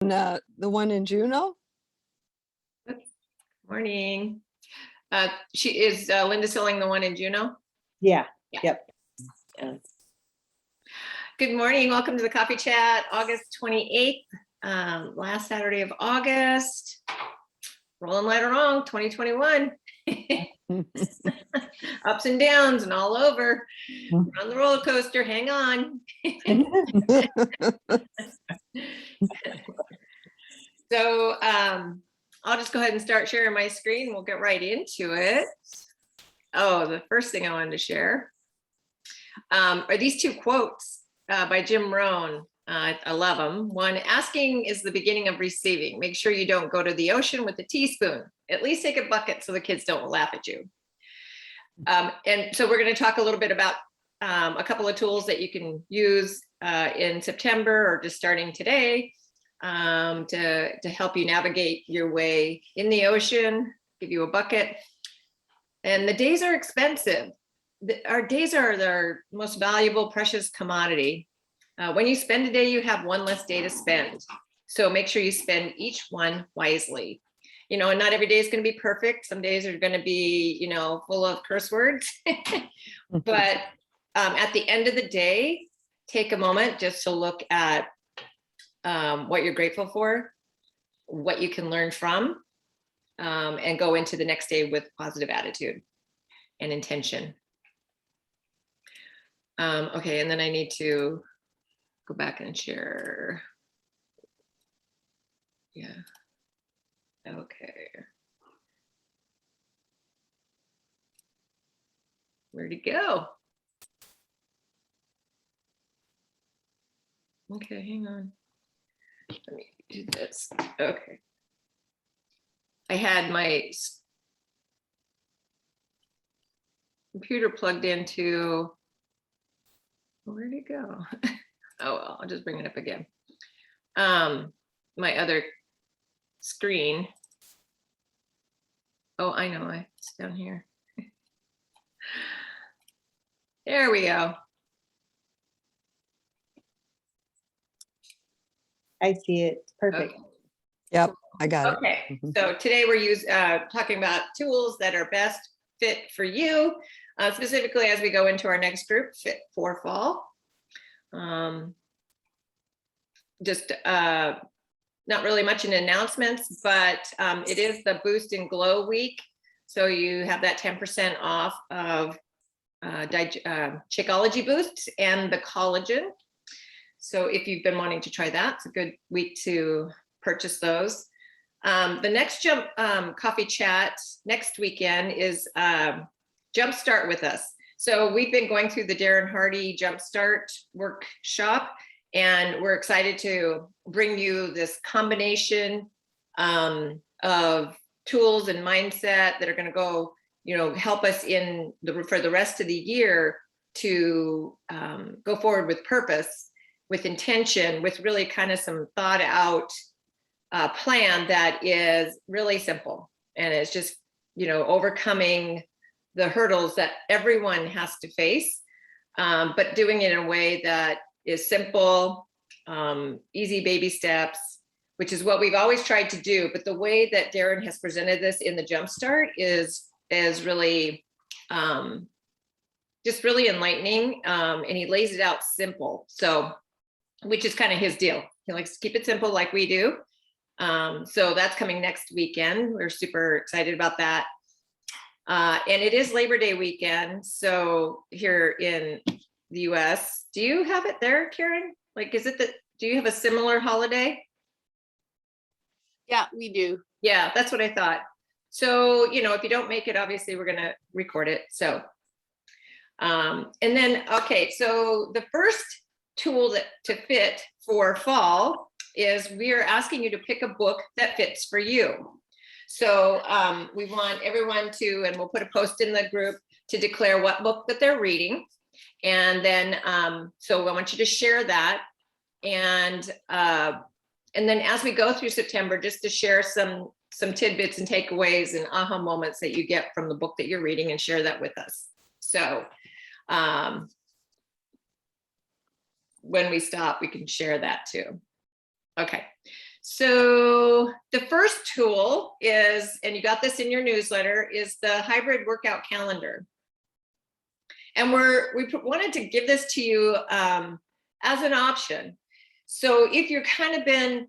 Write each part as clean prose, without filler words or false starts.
The one in Juneau? Morning. She is Linda Silling, the one in Juneau? Yeah. Yeah. Yep. Good morning. Welcome to the Coffee Chat, August 28th, last Saturday of August. Rolling right along, 2021. Ups and downs and all over. We're on the roller coaster. Hang on. So I'll just go ahead and start sharing my screen. We'll get right into it. Oh, the first thing I wanted to share are these two quotes by Jim Rohn. I love them. One, asking is the beginning of receiving. Make sure you don't go to the ocean with a teaspoon. At least take a bucket so the kids don't laugh at you. And so we're going to talk a little bit about a couple of tools that you can use in September or just starting today to help you navigate your way in the ocean, give you a bucket. And the days are expensive. Our days are their most valuable, precious commodity. When you spend a day, you have one less day to spend. So make sure you spend each one wisely. You know, and not every day is going to be perfect. Some days are going to be, you know, full of curse words. But at the end of the day, take a moment just to look at what you're grateful for, what you can learn from, and go into the next day with positive attitude and intention. Okay, and then I need to go back and share. Yeah. Okay. Where'd it go? Okay, hang on. Let me do this. Okay. I had my computer plugged into, where'd it go? Oh, well, I'll just bring it up again. My other screen. Oh, I know, it's down here. There we go. I see it. Perfect. Okay. Yep, I got it. Okay, so today we're talking about tools that are best fit for you, specifically as we go into our next group, Fit for Fall. Just not really much in announcements, but it is the Boost and Glow week. So you have that 10% off of Shakeology Boosts and the collagen. So if you've been wanting to try that, it's a good week to purchase those. The next Coffee Chat next weekend is Jumpstart with us. So we've been going through the Darren Hardy Jumpstart workshop, and we're excited to bring you this combination of tools and mindset that are going to go, you know, help us for the rest of the year to go forward with purpose, with intention, with really kind of some thought out plan that is really simple. And it's just, you know, overcoming the hurdles that everyone has to face, but doing it in a way that is simple, easy baby steps, which is what we've always tried to do. But the way that Darren has presented this in the Jumpstart is really just really enlightening. And he lays it out simple. So, which is kind of his deal. He likes to keep it simple like we do. So that's coming next weekend. We're super excited about that. And it is Labor Day weekend. So here in the US, do you have it there, Karen? Like, do you have a similar holiday? Yeah, we do. Yeah, that's what I thought. So, you know, if you don't make it, obviously we're going to record it. So, and then, okay, so the first tool to fit for fall is we are asking you to pick a book that fits for you. So we want everyone to, and we'll put a post in the group to declare what book that they're reading. And then, so I want you to share that. And then as we go through September, just to share some tidbits and takeaways and aha moments that you get from the book that you're reading and share that with us. So when we stop, we can share that too. Okay, So the first tool is, and you got this in your newsletter, is the hybrid workout calendar. And we wanted to give this to you as an option. So if you're kind of been,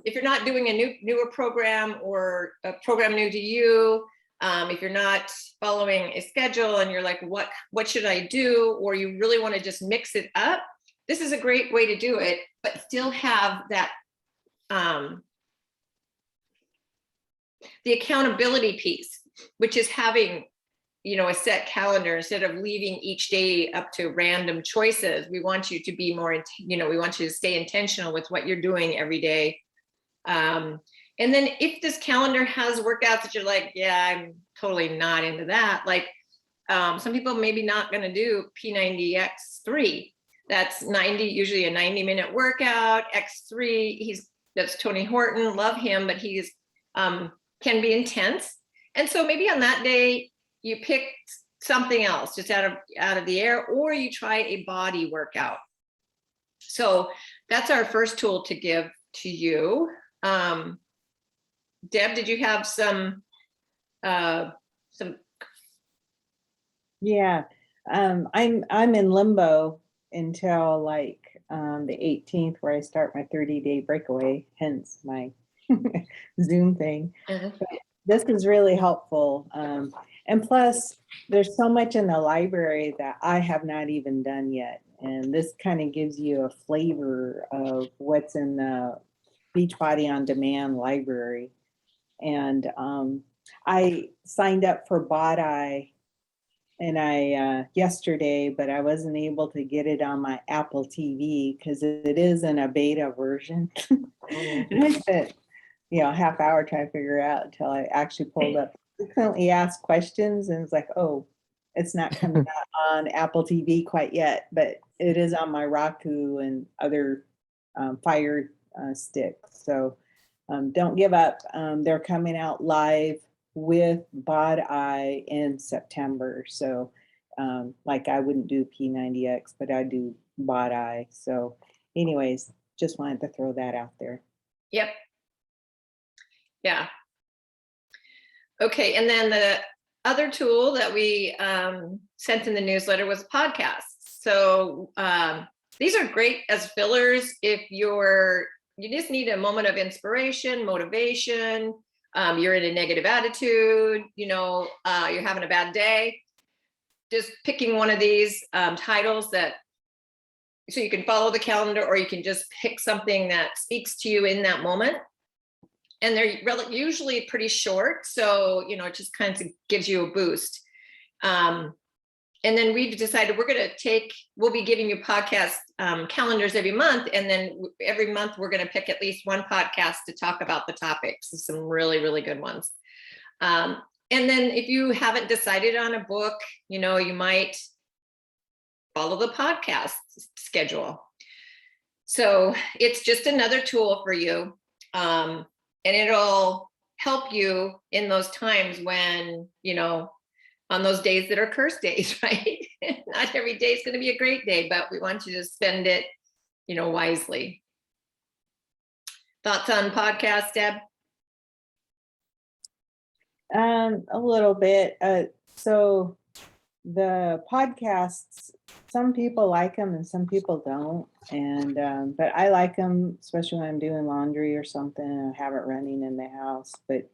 if you're not doing a newer program or a program new to you, if you're not following a schedule and you're like, what should I do? Or you really want to just mix it up, this is a great way to do it, but still have that the accountability piece, which is having, a set calendar instead of leaving each day up to random choices. We want you to be more, we want you to stay intentional with what you're doing every day. And then if this calendar has workouts that you're like, yeah, I'm totally not into that. Like some people maybe not going to do P90X3. That's usually a 90-minute workout. X3, that's Tony Horton, love him, but he's can be intense. And so maybe on that day you pick something else just out of the air, or you try a body workout. So that's our first tool to give to you. Deb, did you have some? Yeah, I'm in limbo until like the 18th, where I start my 30-day breakaway, hence my Zoom thing. Mhm. But this is really helpful. And plus, there's so much in the library that I have not even done yet. And this kind of gives you a flavor of what's in the Beachbody On Demand library. And I signed up for BODi yesterday, but I wasn't able to get it on my Apple TV because it is in a beta version. And I spent, a half hour trying to figure it out until I actually pulled up. I frequently asked questions and it's like, oh, it's not coming out on Apple TV quite yet, but it is on my Roku and other Fire sticks. So don't give up. They're coming out live with BODi in September. So like I wouldn't do P90X, but I do BODi. So anyways, just wanted to throw that out there. Yep. Yeah. Okay. And then the other tool that we sent in the newsletter was podcasts. So these are great as fillers if you just need a moment of inspiration, motivation, you're in a negative attitude, you're having a bad day. Just picking one of these titles so you can follow the calendar, or you can just pick something that speaks to you in that moment. And they're usually pretty short. So, it just kind of gives you a boost. And then we've decided we'll be giving you podcast calendars every month. And then every month we're going to pick at least one podcast to talk about the topics. Some really, really good ones. And then if you haven't decided on a book, you might follow the podcast schedule. So it's just another tool for you. And it'll help you in those times when, on those days that are curse days, right? Not every day is going to be a great day, but we want you to spend it, wisely. Thoughts on podcasts, Deb? A little bit. So the podcasts, some people like them and some people don't. And but I like them, especially when I'm doing laundry or something and I have it running in the house. But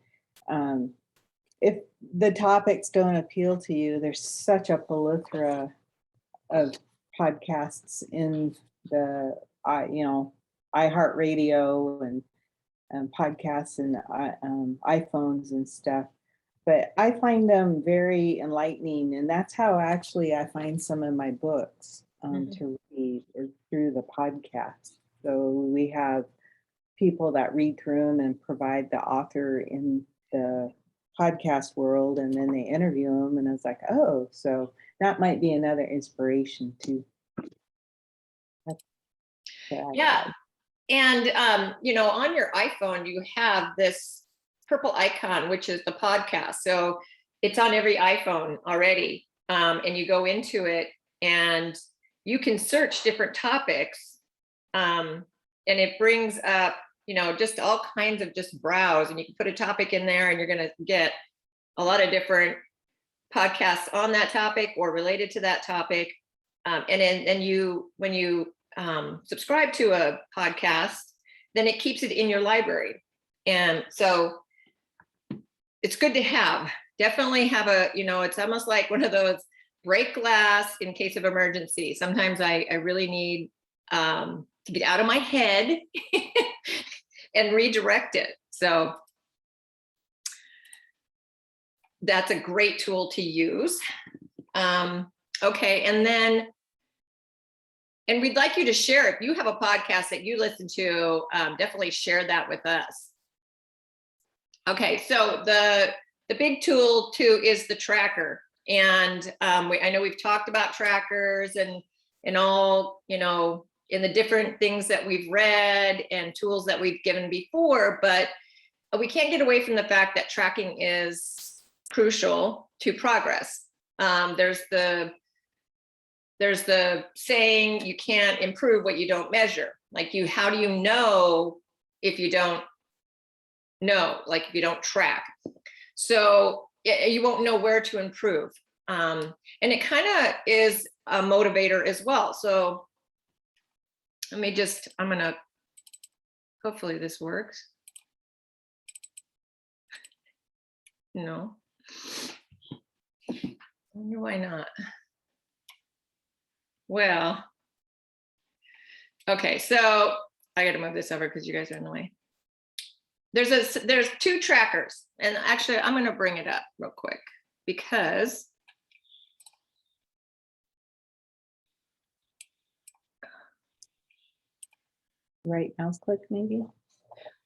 if the topics don't appeal to you, there's such a plethora of podcasts in the iHeartRadio and podcasts and iPhones and stuff. But I find them very enlightening, and that's how actually I find some of my books to read, is through the podcast. So we have people that read through them and provide the author in the podcast world, and then they interview them, and it's like, oh, so that might be another inspiration too. Yeah. And, on your iPhone, you have this purple icon, which is the podcast. So it's on every iPhone already. And you go into it and you can search different topics. And it brings up just all kinds of just browse, and you can put a topic in there and you're going to get a lot of different podcasts on that topic or related to that topic. And then when you subscribe to a podcast, then it keeps it in your library. And so it's good to have, definitely have it's almost like one of those break glass in case of emergency. Sometimes I really need to get out of my head and redirect it. So that's a great tool to use. Okay, and we'd like you to share, if you have a podcast that you listen to, definitely share that with us. Okay, so the big tool too is the tracker. And I know we've talked about trackers and all, in the different things that we've read and tools that we've given before, but we can't get away from the fact that tracking is crucial to progress. There's the saying, you can't improve what you don't measure. Like how do you know if you don't know, like if you don't track? So you won't know where to improve. And it kind of is a motivator as well. So I'm gonna, hopefully this works. No. I wonder why not. Well, okay, so I got to move this over because you guys are in the way. There's two trackers, and actually I'm going to bring it up real quick because Right mouse click, maybe.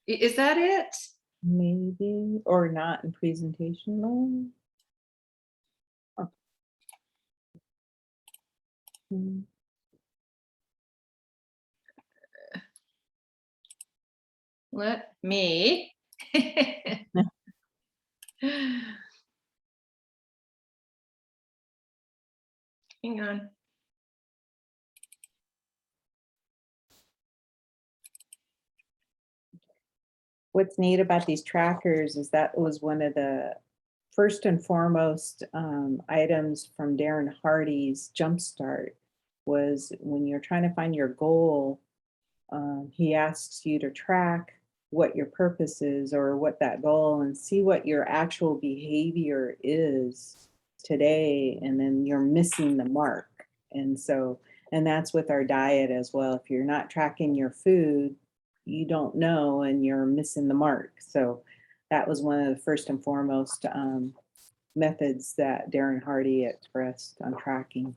Is that it? Maybe, or not in presentation mode. Oh. Let me. Hang on. What's neat about these trackers is that was one of the first and foremost items from Darren Hardy's Jumpstart, was when you're trying to find your goal, he asks you to track what your purpose is or what that goal, and see what your actual behavior is today, and then you're missing the mark. And so, and that's with our diet as well. If you're not tracking your food, you don't know and you're missing the mark. So that was one of the first and foremost methods that Darren Hardy expressed on tracking.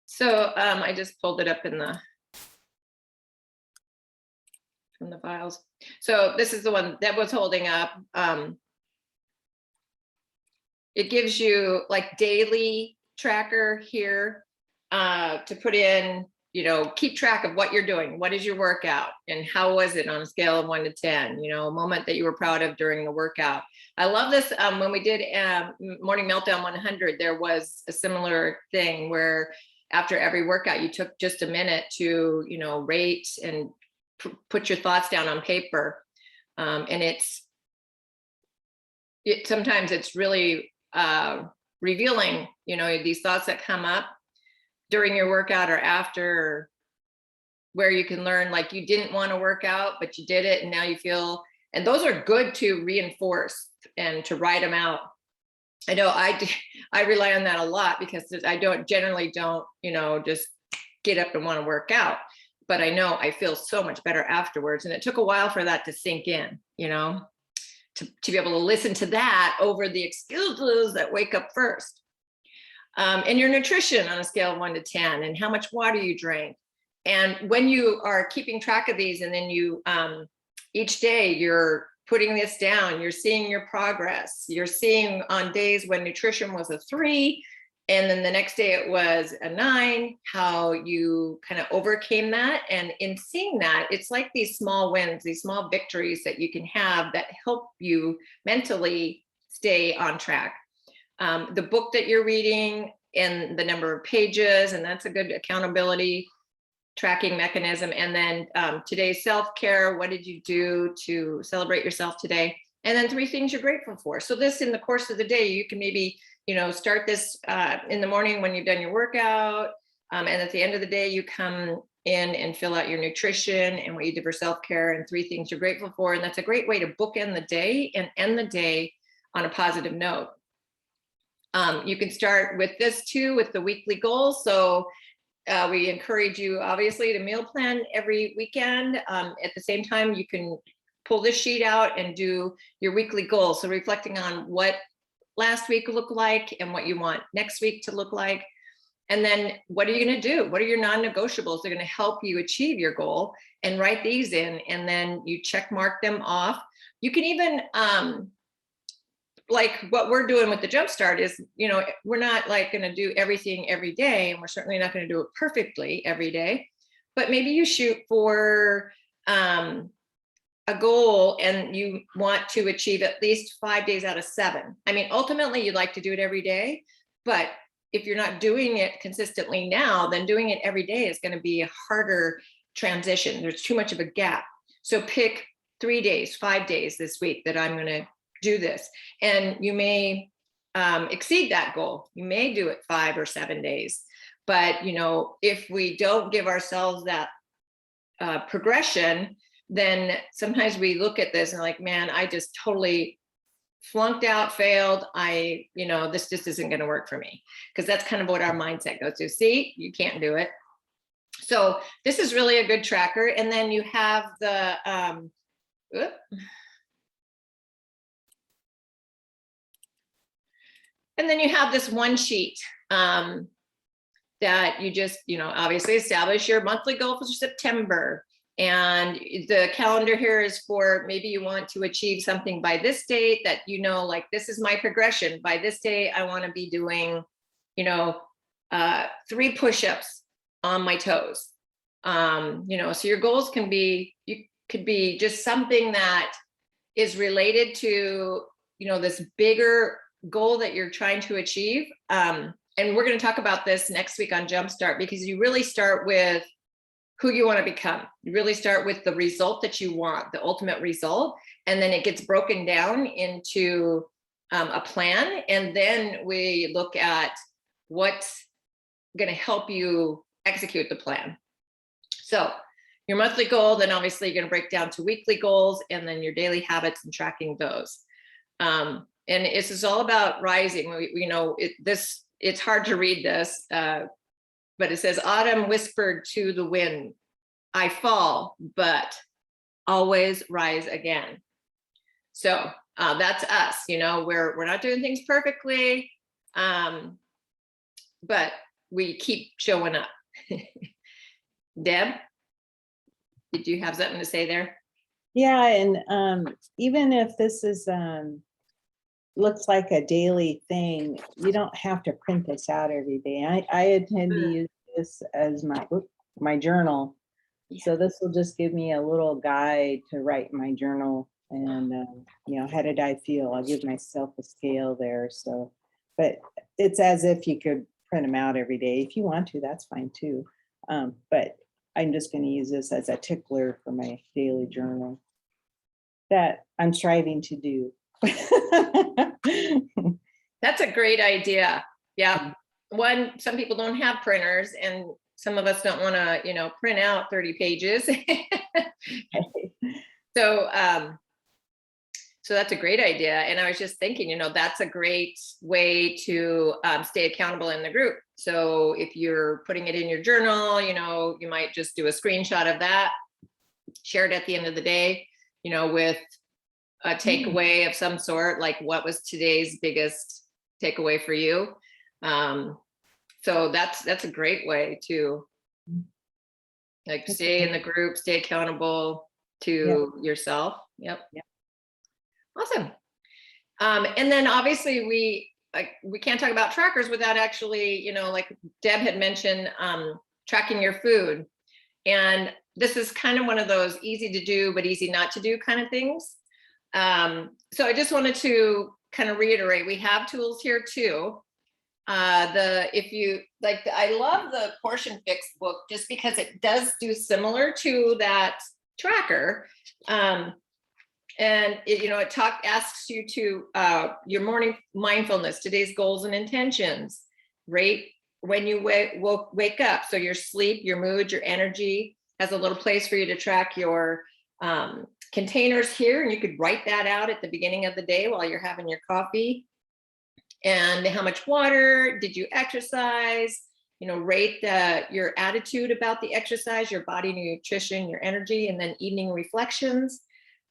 So I just pulled it up from the files. So this is the one that was holding up. It gives you like daily tracker here to put in, keep track of what you're doing. What is your workout and how was it on a scale of 1 to 10? A moment that you were proud of during the workout. I love this. When we did Morning Meltdown 100, there was a similar thing where after every workout, you took just a minute to, rate and put your thoughts down on paper. And sometimes it's really revealing, these thoughts that come up during your workout or after, where you can learn, like, you didn't want to work out, but you did it. And now you feel, and those are good to reinforce and to write them out. I know I rely on that a lot because I generally don't, just get up and want to work out, but I know I feel so much better afterwards. And it took a while for that to sink in, to be able to listen to that over the excuses that wake up first. And your nutrition on a scale of 1 to 10, and how much water you drank. And when you are keeping track of these, and then you, each day you're putting this down, you're seeing your progress. You're seeing on days when nutrition was a 3, and then the next day it was a 9, how you kind of overcame that. And in seeing that, it's like these small wins, these small victories that you can have that help you mentally stay on track. The book that you're reading and the number of pages, and that's a good accountability. tracking mechanism. And then today's self-care, what did you do to celebrate yourself today? And then 3 things you're grateful for. So this, in the course of the day, you can maybe, start this in the morning when you've done your workout. And at the end of the day, you come in and fill out your nutrition and what you did for self-care and 3 things you're grateful for. And that's a great way to bookend the day and end the day on a positive note. You can start with this too, with the weekly goals. So we encourage you, obviously, to meal plan every weekend. At the same time, you can pull this sheet out and do your weekly goals. So reflecting on what last week looked like and what you want next week to look like. And then what are you going to do? What are your non-negotiables that are going to help you achieve your goal? And write these in, and then you check mark them off. You can even, like what we're doing with the Jumpstart is, we're not like going to do everything every day, and we're certainly not going to do it perfectly every day, but maybe you shoot for a goal and you want to achieve at least 5 days out of 7. I mean, ultimately you'd like to do it every day, but if you're not doing it consistently now, then doing it every day is going to be a harder transition. There's too much of a gap. So pick 3 days, 5 days this week that I'm going to do this. And you may exceed that goal. You may do it 5 or 7 days. But, if we don't give ourselves that progression, then sometimes we look at this and like, man, I just totally flunked out, failed. This just isn't going to work for me, because that's kind of what our mindset goes to. See, you can't do it. So this is really a good tracker. And then you have the, and then you have this one sheet that you just, obviously establish your monthly goal for September. And the calendar here is for, maybe you want to achieve something by this date that, like, this is my progression. By this day, I want to be doing, 3 push-ups on my toes. So your goals can be, could be just something that is related to, this bigger goal that you're trying to achieve. And we're going to talk about this next week on Jumpstart, because you really start with who you want to become. You really start with the result that you want, the ultimate result. And then it gets broken down into a plan. And then we look at what's going to help you execute the plan. So your monthly goal, then obviously you're going to break down to weekly goals, and then your daily habits and tracking those. And this is all about rising. It's hard to read this, but it says, autumn whispered to the wind, I fall, but always rise again. So that's us, we're not doing things perfectly, but we keep showing up. Deb, did you have something to say there? Yeah, and even if this is looks like a daily thing, you don't have to print this out every day. I tend to use this as my journal. Yeah. So this will just give me a little guide to write my journal, and how did I feel? I'll give myself a scale there. So, but it's as if you could print them out every day. If you want to, that's fine too. But I'm just going to use this as a tickler for my daily journal that I'm striving to do. That's a great idea. Yeah. Some people don't have printers, and some of us don't want to, print out 30 pages. So that's a great idea. And I was just thinking, that's a great way to stay accountable in the group. So if you're putting it in your journal, you might just do a screenshot of that, share it at the end of the day, with a takeaway of some sort, like what was today's biggest takeaway for you. So that's a great way to stay in the group, stay accountable to yourself. Yep. Awesome. And then obviously we can't talk about trackers without actually, like Deb had mentioned, tracking your food. And this is kind of one of those easy to do, but easy not to do kind of things. So I just wanted to kind of reiterate, we have tools here too. If you like, I love the Portion Fix book just because it does do similar to that tracker. And it, it asks you to your morning mindfulness, today's goals and intentions, rate when you wake up. So your sleep, your mood, your energy, has a little place for you to track your containers here. And you could write that out at the beginning of the day while you're having your coffee. And how much water did you exercise? Rate your attitude about the exercise, your body nutrition, your energy, and then evening reflections,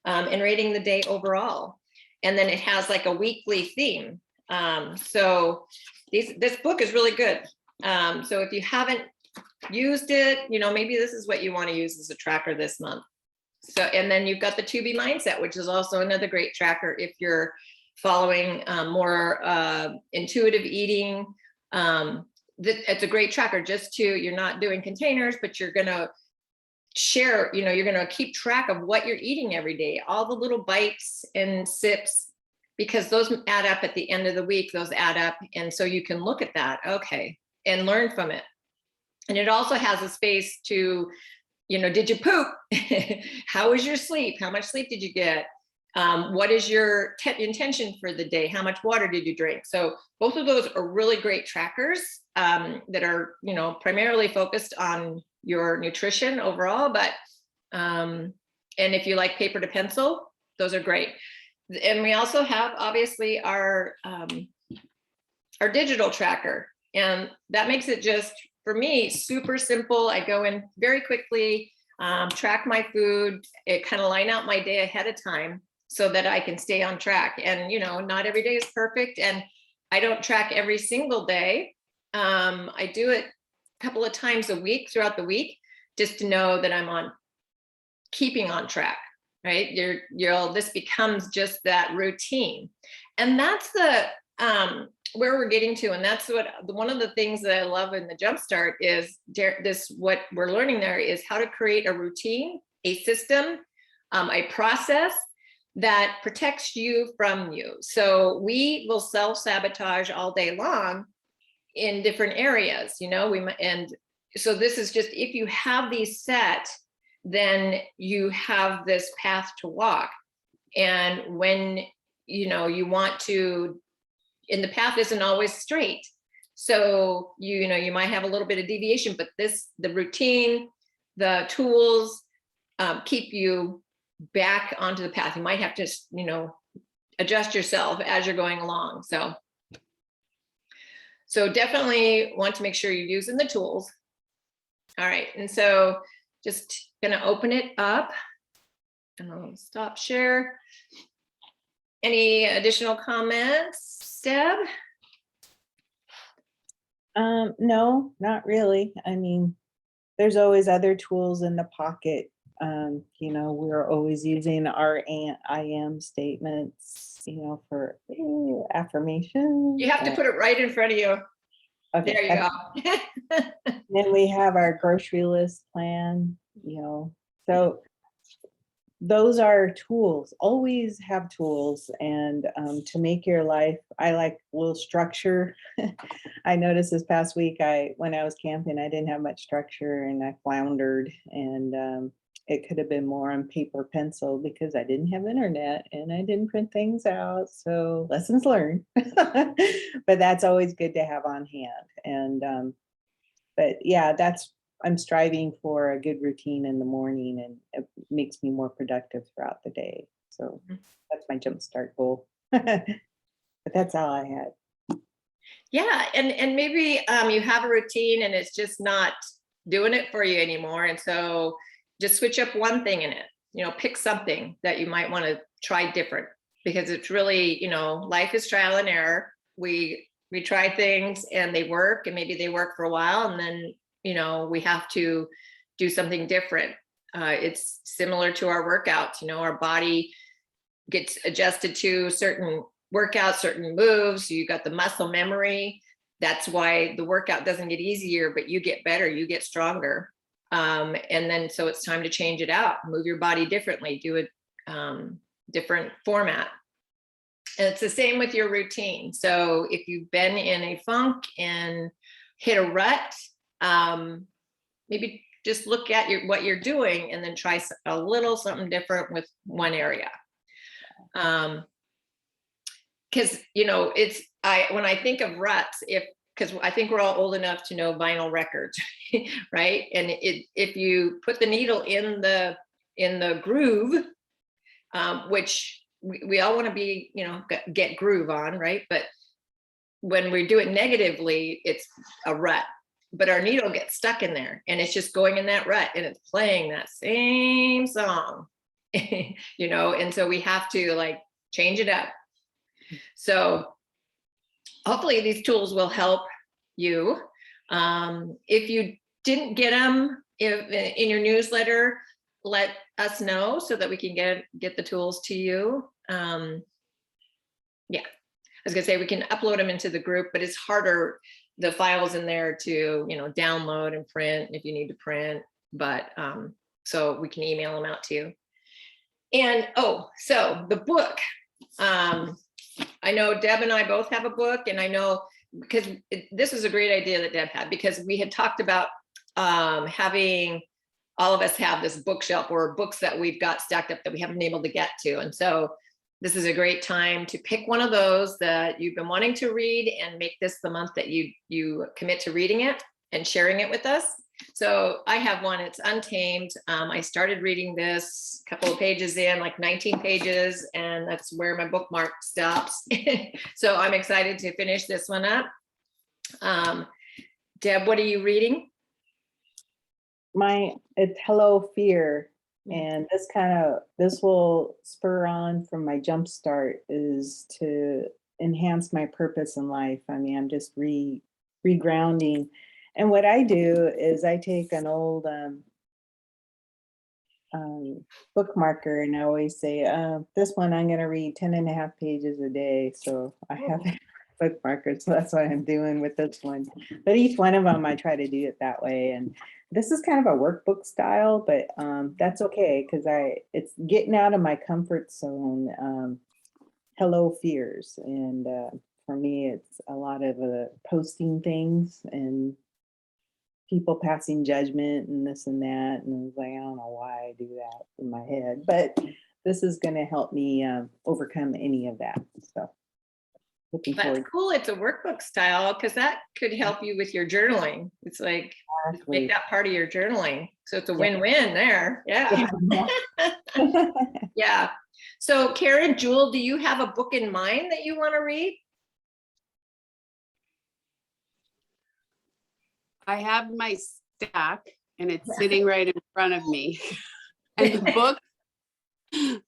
and rating the day overall. And then it has like a weekly theme. So this book is really good. So if you haven't used it, maybe this is what you want to use as a tracker this month. So, and then you've got the 2B Mindset, which is also another great tracker if you're following more intuitive eating. It's a great tracker you're not doing containers, but you're going to share, you're going to keep track of what you're eating every day, all the little bites and sips, because those add up at the end of the week, those add up. And so you can look at that, okay, and learn from it. And it also has a space to, did you poop? How was your sleep? How much sleep did you get? What is your intention for the day? How much water did you drink? So both of those are really great trackers that are, primarily focused on your nutrition overall. But, and if you like paper to pencil, those are great. And we also have obviously our digital tracker. And that makes it just, for me, super simple. I go in very quickly, track my food, it kind of line out my day ahead of time so that I can stay on track. And, not every day is perfect. And I don't track every single day. I do it a couple of times a week throughout the week, just to know that I'm keeping on track, right? This becomes just that routine. And that's where we're getting to. And that's one of the things that I love in the Jumpstart is what we're learning there is how to create a routine, a system, a process that protects you from you. So we will self-sabotage all day long in different areas, and so this is just, if you have these set, then you have this path to walk. And when, you want to, and the path isn't always straight. So, you might have a little bit of deviation, but the routine, the tools keep you back onto the path. You might have to, adjust yourself as you're going along. So definitely want to make sure you're using the tools. All right. And so just going to open it up and I'll stop share. Any additional comments, Deb? No, not really. I mean, there's always other tools in the pocket. We're always using our I am statements, for affirmation. You have to put it right in front of you. Okay. There you go. Then we have our grocery list plan, so those are tools. Always have tools. And to make your life, I like a little structure. I noticed this past week, when I was camping, I didn't have much structure and I floundered, and it could have been more on paper pencil because I didn't have internet and I didn't print things out. So lessons learned, but that's always good to have on hand. And, but yeah, I'm striving for a good routine in the morning, and it makes me more productive throughout the day. So that's my Jumpstart goal. But that's all I had. Yeah, and maybe you have a routine and it's just not doing it for you anymore. And so just switch up one thing in it, pick something that you might want to try different, because it's really, life is trial and error. We try things and they work, and maybe they work for a while, and then, we have to do something different. It's similar to our workouts, our body gets adjusted to certain workouts, certain moves. You got the muscle memory. That's why the workout doesn't get easier, but you get better, you get stronger. And then, so it's time to change it out, move your body differently, do a different format. And it's the same with your routine. So if you've been in a funk and hit a rut, maybe just look at what you're doing and then try a little something different with one area. Because when I think of ruts, because I think we're all old enough to know vinyl records, right? And if you put the needle in the groove, which we all want to be, get groove on, right? But when we do it negatively, it's a rut. But our needle gets stuck in there, and it's just going in that rut, and it's playing that same song, and so we have to change it up. So hopefully these tools will help you. If you didn't get them in your newsletter, let us know so that we can get the tools to you. Yeah, I was gonna say we can upload them into the group, but it's harder, the files in there to download and print if you need to print, but so we can email them out to you. And so the book, I know Deb and I both have a book, and I know because this was a great idea that Deb had, because we had talked about having all of us have this bookshelf or books that we've got stacked up that we haven't been able to get to. And so this is a great time to pick one of those that you've been wanting to read and make this the month that you commit to reading it and sharing it with us. So I have one, it's Untamed. I started reading this a couple of pages in, 19 pages, and that's where my bookmark stops. So I'm excited to finish this one up. Deb, what are you reading? It's Hello Fear. And this will spur on from my jumpstart, is to enhance my purpose in life. I mean, I'm just regrounding. And what I do is I take an old bookmarker, and I always say, this one I'm going to read 10.5 pages a day. So I have a bookmarker. So that's what I'm doing with this one. But each one of them, I try to do it that way. And this is kind of a workbook style, but that's okay, because it's getting out of my comfort zone. Hello Fears. And for me, it's a lot of posting things and people passing judgment and this and that. And I was like, I don't know why I do that in my head, but this is going to help me overcome any of that. So looking forward. That's cool. It's a workbook style, because that could help you with your journaling. It's make that part of your journaling. So it's a win-win there. Yeah. Yeah. So Karen, Jewel, do you have a book in mind that you want to read? I have my stack, and it's sitting right in front of me. And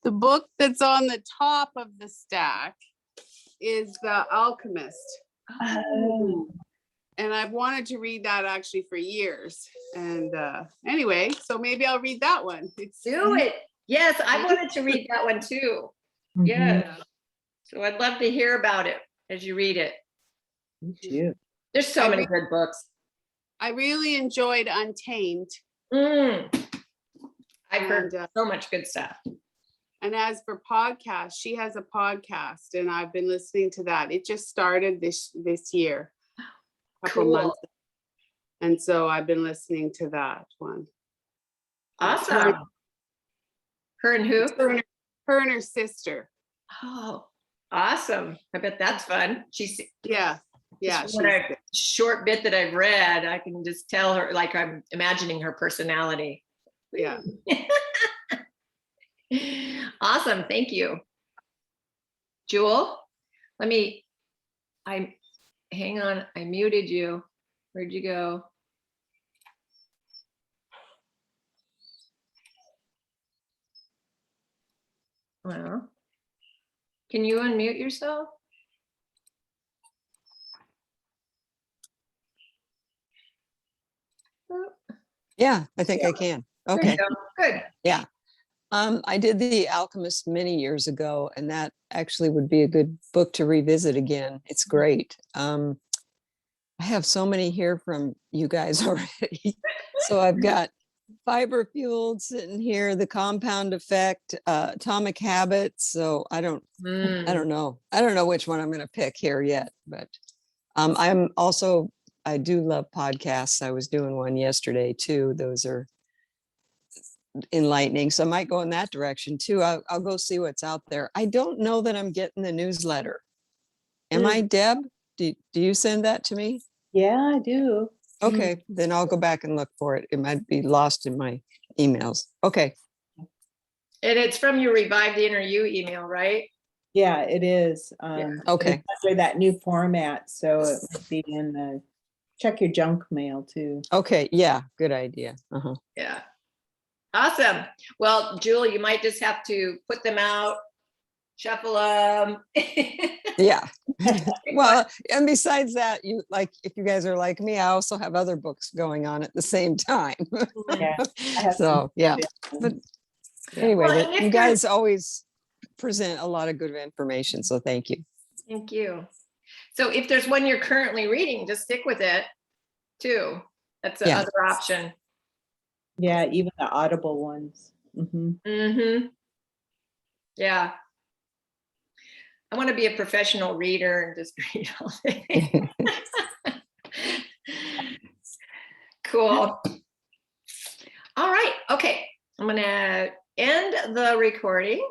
the book that's on the top of the stack is The Alchemist. Oh. And I've wanted to read that actually for years. And anyway, so maybe I'll read that one. Do it. Yes, I wanted to read that one too. Yeah. So I'd love to hear about it as you read it. Me too. There's so many good books. I really enjoyed Untamed. I've heard so much good stuff. And as for podcasts, she has a podcast, and I've been listening to that. It just started this year, a couple months. And so I've been listening to that one. Awesome. Her and who? Her and her sister. Oh, awesome. I bet that's fun. Yeah. What a short bit that I've read, I can just tell her, I'm imagining her personality. Yeah. Awesome. Thank you. Jewel, hang on. I muted you. Where'd you go? Well, can you unmute yourself? Yeah, I think I can. Okay. Good. Yeah. I did The Alchemist many years ago, and that actually would be a good book to revisit again. It's great. I have so many here from you guys already. So I've got Fiber Fueled sitting here, The Compound Effect, Atomic Habits. So I don't know. I don't know which one I'm going to pick here yet, but I do love podcasts. I was doing one yesterday too. Those are enlightening. So I might go in that direction too. I'll go see what's out there. I don't know that I'm getting the newsletter. Am I, Deb? Do you send that to me? Yeah, I do. Okay, then I'll go back and look for it. It might be lost in my emails. Okay. And it's from your Revive the Inner You email, right? Yeah, it is. Okay. It's under that new format, so it might be in the, check your junk mail too. Okay. Yeah. Good idea. Uh-huh. Yeah. Awesome. Well, Julie, you might just have to put them out, shuffle them. Yeah. Well, and besides that, if you guys are like me, I also have other books going on at the same time. Yeah, I have So, yeah. But anyway, Well, and if you there's- guys always present a lot of good information. So thank you. Thank you. So if there's one you're currently reading, just stick with it too. That's the Yeah. other option. Yeah, even the Audible ones. Yeah. I want to be a professional reader and just read all day. Cool. All right. Okay. I'm going to end the recording.